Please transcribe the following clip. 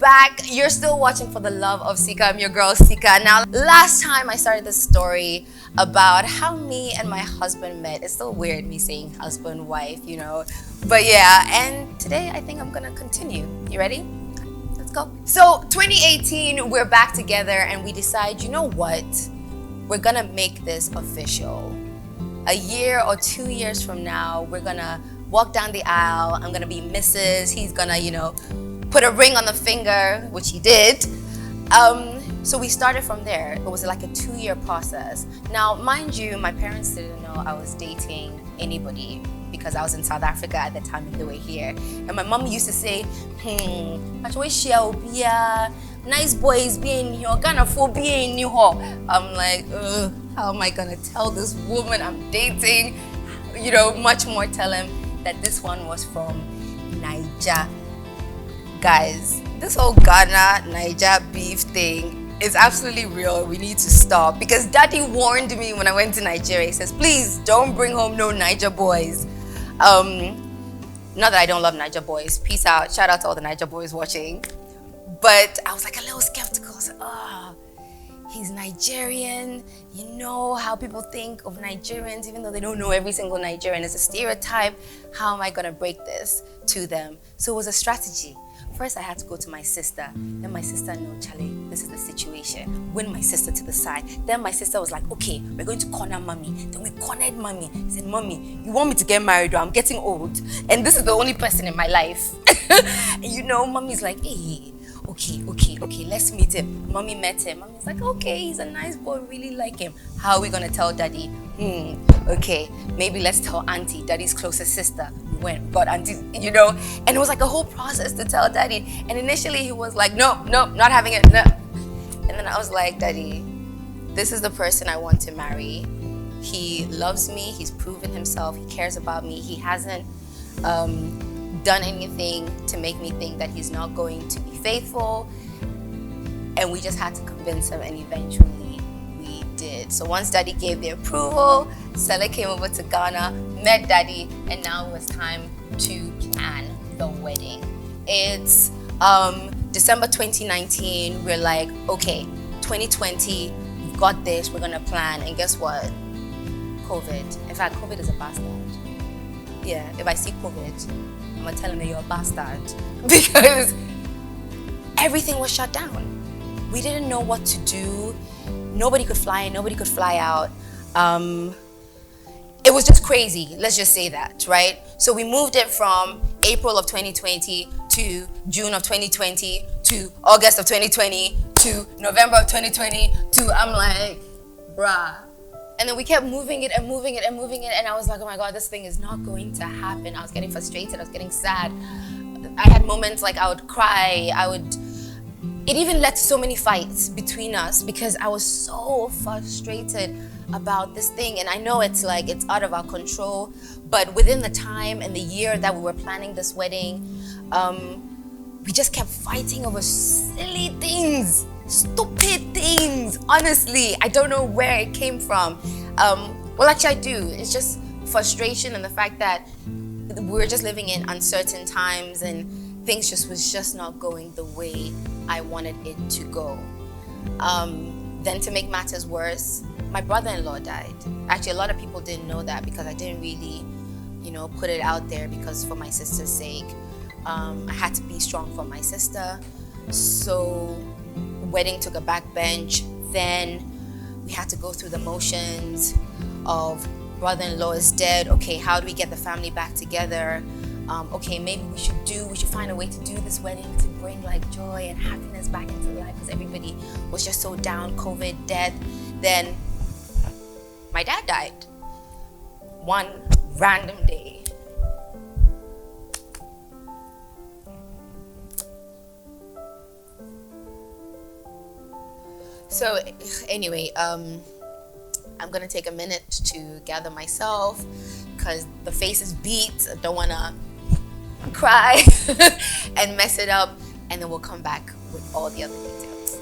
back. You're still watching For the Love of Sika. I'm your girl Sika. Now, last time I started this story about how me and my husband met. It's still weird me saying husband, wife, you know. But yeah, and today I think I'm gonna continue. You ready? Let's go. So 2018, we're back together and we decide, you know what? We're gonna make this official. A year or 2 years from now, we're gonna walk down the aisle. I'm gonna be Mrs. He's gonna, you know, put a ring on the finger, which he did. So we started from there. It was like a 2-year process. Now, mind you, my parents didn't know I was dating anybody because I was in South Africa at the time and they were here. And my mom used to say, nice boys being here, Ghana for being here. I'm like, how am I gonna tell this woman I'm dating? You know, much more tell him that this one was from Naija. Guys, this whole Ghana, Naija beef thing is absolutely real. We need to stop because daddy warned me when I went to Nigeria. He says, please don't bring home no Naija boys. Not that I don't love Naija boys. Peace out. Shout out to all the Naija boys watching. But I was like a little skeptical. I was like, he's Nigerian. You know how people think of Nigerians, even though they don't know every single Nigerian. It's a stereotype. How am I gonna break this to them? So it was a strategy. First, I had to go to my sister. Then my sister, no, Charlie, this is the situation. Win my sister to the side. Then my sister was like, okay, we're going to corner mommy. Then we cornered mommy. He said, mommy, you want me to get married or I'm getting old? And this is the only person in my life. And you know, mommy's like, hey, okay, let's meet him. Mommy met him. Mommy's like, okay, he's a nice boy, really like him. How are we gonna tell daddy? Okay, maybe let's tell auntie, daddy's closest sister. We went, got auntie, you know, and it was like a whole process to tell daddy. And initially he was like, no, not having it, no. And then I was like, daddy, this is the person I want to marry. He loves me, he's proven himself, he cares about me, he hasn't done anything to make me think that he's not going to be faithful. And we just had to convince him, and eventually we did. So once daddy gave the approval, Stella came over to Ghana, met daddy, and now it was time to plan the wedding. It's December 2019. We're like, okay, 2020, we've got this, we're gonna plan. And guess what? COVID. In fact, COVID is a bastard. Yeah, if I see COVID, I'm gonna tell him that you're a bastard because everything was shut down. We didn't know what to do. Nobody could fly in, nobody could fly out. It was just crazy, let's just say that, right? So we moved it from April of 2020 to June of 2020 to August of 2020 to November of 2020 to, I'm like, bruh. And then we kept moving it and moving it and moving it. And I was like, oh my God, this thing is not going to happen. I was getting frustrated. I was getting sad. I had moments like I would cry. It even led to so many fights between us because I was so frustrated about this thing. And I know it's like, it's out of our control. But within the time and the year that we were planning this wedding, we just kept fighting over silly things. Stupid things. Honestly, I don't know where it came from. Well, actually, I do. It's just frustration and the fact that we're just living in uncertain times and things was just not going the way I wanted it to go. Then to make matters worse, my brother-in-law died. Actually, a lot of people didn't know that because I didn't really, you know, put it out there because for my sister's sake, I had to be strong for my sister. So wedding took a back bench. Then we had to go through the motions of brother-in-law is dead. Okay, how do we get the family back together? Okay, maybe we should find a way to do this wedding to bring like joy and happiness back into life because everybody was just so down, COVID, death. Then my dad died one random day. So anyway, I'm gonna take a minute to gather myself because the face is beat. I don't wanna cry and mess it up, and then we'll come back with all the other details.